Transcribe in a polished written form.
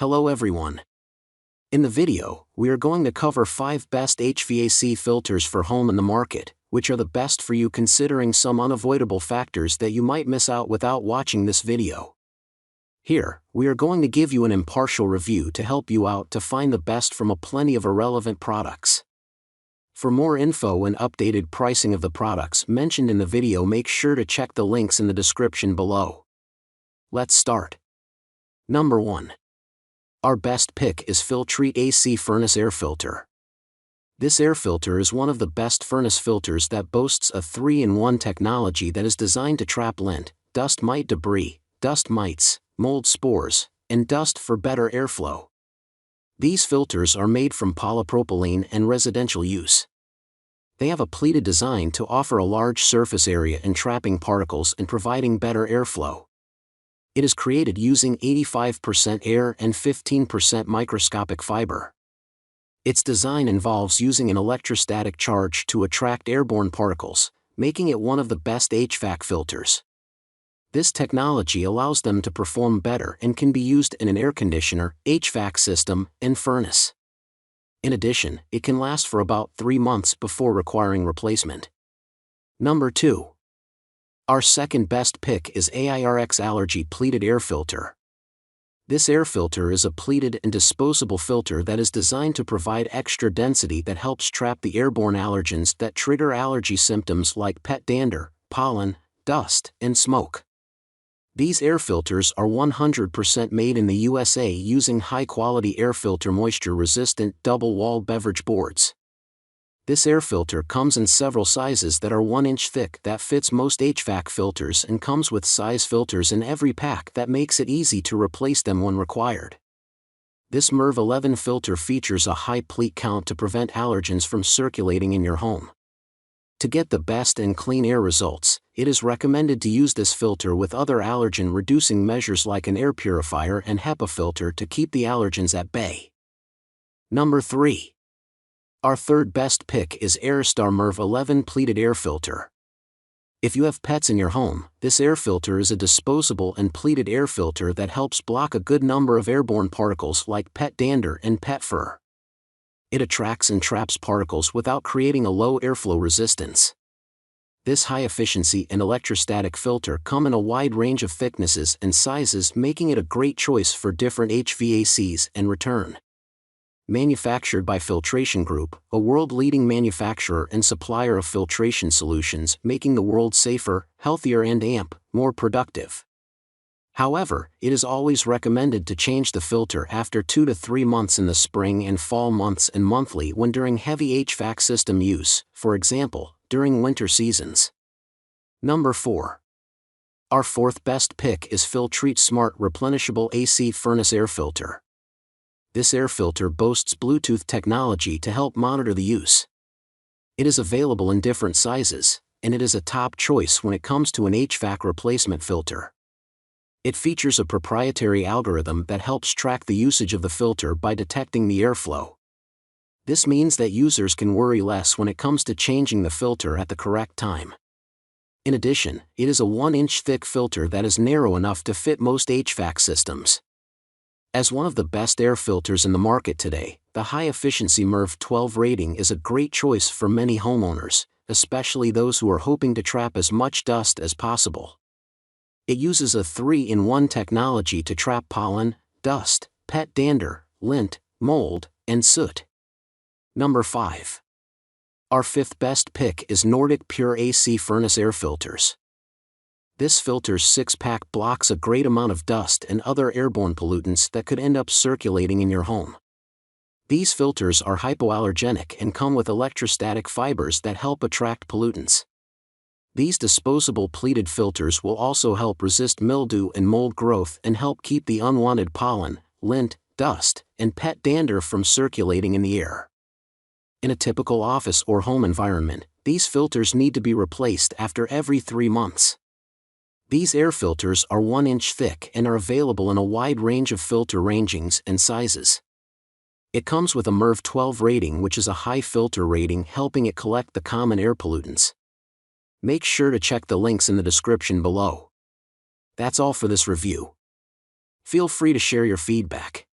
Hello everyone. In the video, we are going to cover 5 best HVAC filters for home in the market, which are the best for you considering some unavoidable factors that you might miss out without watching this video. Here, we are going to give you an impartial review to help you out to find the best from a plenty of irrelevant products. For more info and updated pricing of the products mentioned in the video, make sure to check the links in the description below. Let's start. Number 1. Our best pick is Filtrete AC Furnace Air Filter. This air filter is one of the best furnace filters that boasts a 3-in-1 technology that is designed to trap lint, dust mite debris, dust mites, mold spores, and dust for better airflow. These filters are made from polypropylene and residential use. They have a pleated design to offer a large surface area in trapping particles and providing better airflow. It is created using 85% air and 15% microscopic fiber. Its design involves using an electrostatic charge to attract airborne particles, making it one of the best HVAC filters. This technology allows them to perform better and can be used in an air conditioner, HVAC system, and furnace. In addition, it can last for about 3 months before requiring replacement. Number 2. Our second best pick is AIRx ALLERGY Pleated Air Filter. This air filter is a pleated and disposable filter that is designed to provide extra density that helps trap the airborne allergens that trigger allergy symptoms like pet dander, pollen, dust, and smoke. These air filters are 100% made in the USA using high-quality air filter moisture-resistant double-walled beverage boards. This air filter comes in several sizes that are 1 inch thick that fits most HVAC filters and comes with size filters in every pack that makes it easy to replace them when required. This MERV 11 filter features a high pleat count to prevent allergens from circulating in your home. To get the best and clean air results, it is recommended to use this filter with other allergen-reducing measures like an air purifier and HEPA filter to keep the allergens at bay. Number 3. Our third best pick is Aerostar MERV 11 Pleated Air Filter. If you have pets in your home, this air filter is a disposable and pleated air filter that helps block a good number of airborne particles like pet dander and pet fur. It attracts and traps particles without creating a low airflow resistance. This high-efficiency and electrostatic filter come in a wide range of thicknesses and sizes, making it a great choice for different HVACs and return. Manufactured by Filtration Group, a world-leading manufacturer and supplier of filtration solutions, making the world safer, healthier and more productive. However, it is always recommended to change the filter after 2 to 3 months in the spring and fall months and monthly when during heavy HVAC system use, for example, during winter seasons. Number 4. Our fourth best pick is Filtrete Smart Replenishable AC Furnace Air Filter. This air filter boasts Bluetooth technology to help monitor the use. It is available in different sizes, and it is a top choice when it comes to an HVAC replacement filter. It features a proprietary algorithm that helps track the usage of the filter by detecting the airflow. This means that users can worry less when it comes to changing the filter at the correct time. In addition, it is a 1 inch thick filter that is narrow enough to fit most HVAC systems. As one of the best air filters in the market today, the high-efficiency MERV 12 rating is a great choice for many homeowners, especially those who are hoping to trap as much dust as possible. It uses a 3-in-1 technology to trap pollen, dust, pet dander, lint, mold, and soot. Number 5. Our fifth best pick is Nordic Pure AC Furnace Air Filters. This filter's 6-pack blocks a great amount of dust and other airborne pollutants that could end up circulating in your home. These filters are hypoallergenic and come with electrostatic fibers that help attract pollutants. These disposable pleated filters will also help resist mildew and mold growth and help keep the unwanted pollen, lint, dust, and pet dander from circulating in the air. In a typical office or home environment, these filters need to be replaced after every 3 months. These air filters are 1 inch thick and are available in a wide range of filter rangings and sizes. It comes with a MERV 12 rating, which is a high filter rating, helping it collect the common air pollutants. Make sure to check the links in the description below. That's all for this review. Feel free to share your feedback.